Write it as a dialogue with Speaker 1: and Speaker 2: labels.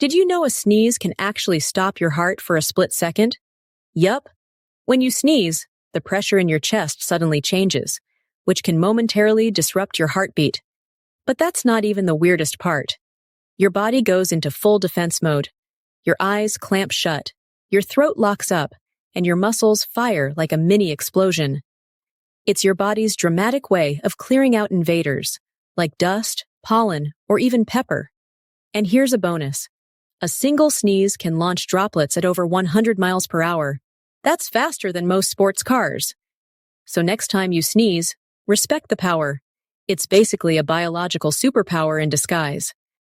Speaker 1: Did you know a sneeze can actually stop your heart for a split second? Yup. When you sneeze, the pressure in your chest suddenly changes, which can momentarily disrupt your heartbeat. But that's not even the weirdest part. Your body goes into full defense mode. Your eyes clamp shut, your throat locks up, and your muscles fire like a mini explosion. It's your body's dramatic way of clearing out invaders, like dust, pollen, or even pepper. And here's a bonus. A single sneeze can launch droplets at over 100 miles per hour. That's faster than most sports cars. So next time you sneeze, respect the power. It's basically a biological superpower in disguise.